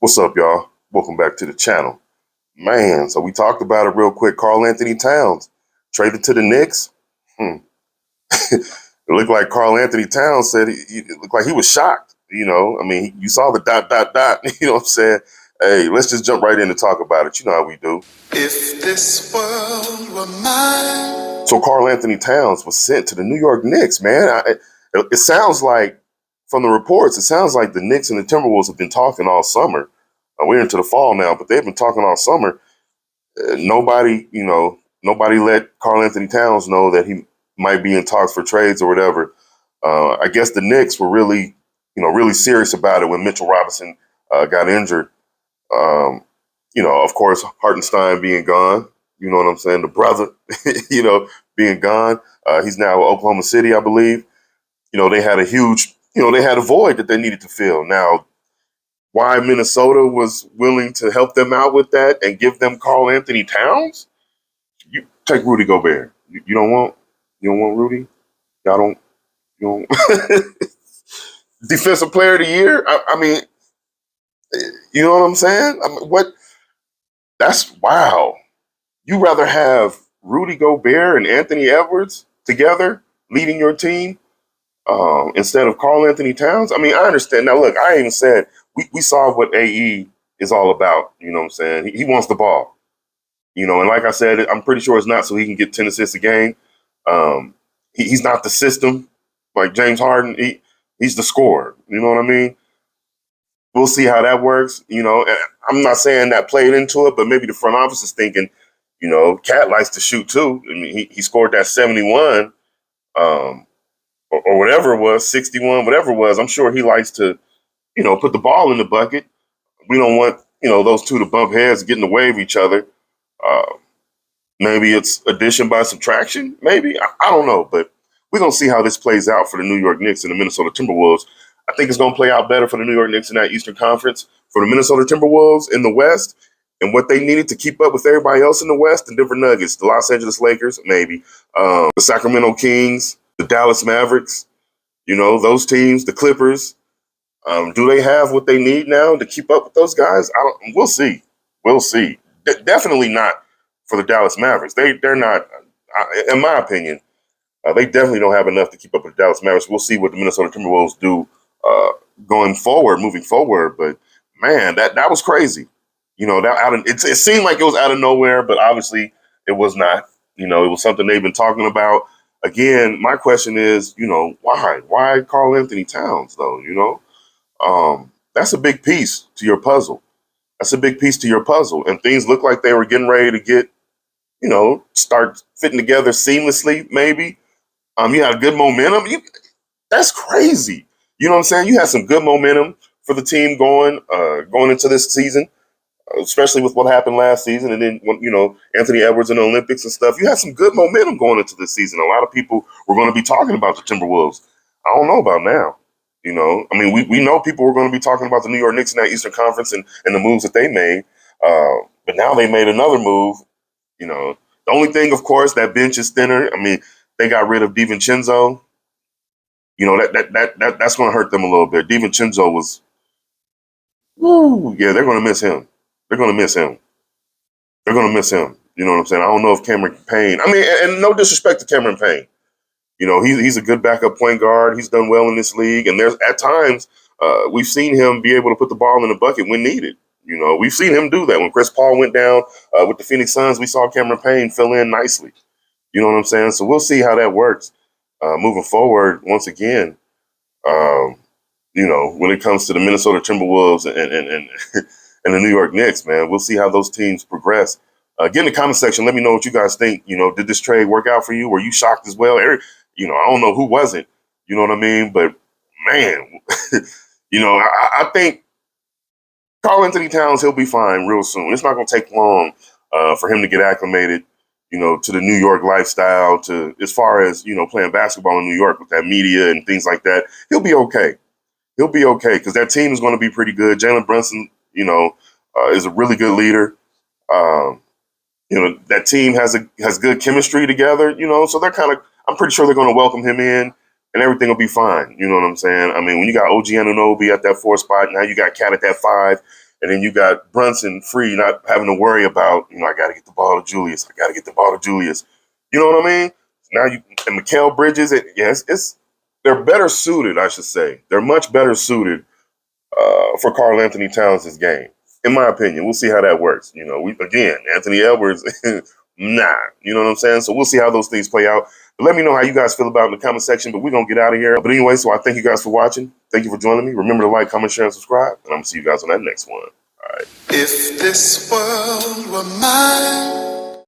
What's up, y'all? Welcome back to the channel. Man, so we talked about it real quick. Karl-Anthony Towns traded to the Knicks. Hmm. It looked like Karl-Anthony Towns said it looked like he was shocked. I mean, you saw the dot, dot, dot. You know what I'm saying? Hey, let's just jump right in and talk about it. You know how we do. If this world were mine. So Karl-Anthony Towns was sent to the New York Knicks, man. It sounds like, from the reports, it sounds like the Knicks and the Timberwolves have been talking all summer. We're into the fall now, but they've been talking all summer. Nobody let Karl-Anthony Towns know that he might be in talks for trades or whatever. I guess the Knicks were really serious about it when Mitchell Robinson got injured. Um, of course, Hartenstein being gone. You know what I'm saying? The brother, being gone. He's now at Oklahoma City, I believe. They had they had a void that they needed to fill. Now, why Minnesota was willing to help them out with that and give them Karl-Anthony Towns? You take Rudy Gobert. You don't want Rudy? Y'all don't you don't Defensive player of the year? I mean, you know what I'm saying? I mean, what that's wow. You rather have Rudy Gobert and Anthony Edwards together leading your team instead of Karl-Anthony Towns? I mean, I understand. Now, look, I even said we saw what AE is all about. You know what I'm saying? He wants the ball. And like I said, I'm pretty sure it's not so he can get 10 assists a game. He's not the system like James Harden. He's the scorer. You know what I mean? We'll see how that works. And I'm not saying that played into it, but maybe the front office is thinking, Cat likes to shoot too. I mean, he scored that 71 or whatever it was, 61, whatever it was. I'm sure he likes to, put the ball in the bucket. We don't want, those two to bump heads, get in the way of each other. Uh, Maybe it's addition by subtraction. Maybe I don't know, but we're gonna see how this plays out for the New York Knicks and the Minnesota Timberwolves. I think it's gonna play out better for the New York Knicks in that Eastern Conference. For the Minnesota Timberwolves in the West, and what they needed to keep up with everybody else in the West, the Denver Nuggets, the Los Angeles Lakers, maybe the Sacramento Kings, the Dallas Mavericks. Those teams, the Clippers. Do they have what they need now to keep up with those guys? I don't. We'll see. We'll see. Definitely not for the Dallas Mavericks. They're not, in my opinion, they definitely don't have enough to keep up with the Dallas Mavericks. We'll see what the Minnesota Timberwolves do moving forward. But man, that was crazy. It seemed like it was out of nowhere, but obviously it was not. It was something they've been talking about. Again, my question is, why? Why Karl-Anthony Towns though? That's a big piece to your puzzle. That's a big piece to your puzzle. And things look like they were getting ready to get, start fitting together seamlessly, maybe. You had good momentum. That's crazy. You know what I'm saying? You had some good momentum for the team going into this season, especially with what happened last season. And then, Anthony Edwards in the Olympics and stuff. You had some good momentum going into this season. A lot of people were going to be talking about the Timberwolves. I don't know about now. I mean, we know people were going to be talking about the New York Knicks in that Eastern Conference and the moves that they made. But now they made another move. The only thing, of course, that bench is thinner. I mean, they got rid of DiVincenzo. That's going to hurt them a little bit. DiVincenzo was, woo, yeah, they're going to miss him. They're going to miss him. They're going to miss him. You know what I'm saying? I don't know if Cameron Payne. I mean, and no disrespect to Cameron Payne. He's a good backup point guard. He's done well in this league, and there's at times we've seen him be able to put the ball in the bucket when needed. We've seen him do that. When Chris Paul went down with the Phoenix Suns, we saw Cameron Payne fill in nicely. You know what I'm saying? So we'll see how that works moving forward. Once again, when it comes to the Minnesota Timberwolves and and the New York Knicks, man, we'll see how those teams progress. Get in the comment section. Let me know what you guys think. Did this trade work out for you? Were you shocked as well? I don't know who wasn't. You know what I mean? But man, I think Karl-Anthony Towns, he'll be fine real soon. It's not going to take long for him to get acclimated, to the New York lifestyle, to as far as, playing basketball in New York with that media and things like that. He'll be okay. He'll be okay because that team is going to be pretty good. Jalen Brunson, is a really good leader. That team has good chemistry together, so I'm pretty sure they're going to welcome him in and everything will be fine. You know what I'm saying? I mean, when you got OG Anunoby at that 4 spot, now you got Cat at that 5, And then you got Brunson free, not having to worry about, I got to get the ball to Julius. I got to get the ball to Julius. You know what I mean? Now and Mikal Bridges, they're better suited, I should say. They're much better suited for Karl-Anthony Towns' game, in my opinion. We'll see how that works. Anthony Edwards, nah. You know what I'm saying? So we'll see how those things play out. But let me know how you guys feel about it in the comment section. But we're going to get out of here. But anyway, so I thank you guys for watching. Thank you for joining me. Remember to like, comment, share, and subscribe. And I'm going to see you guys on that next one. All right. If this world were mine,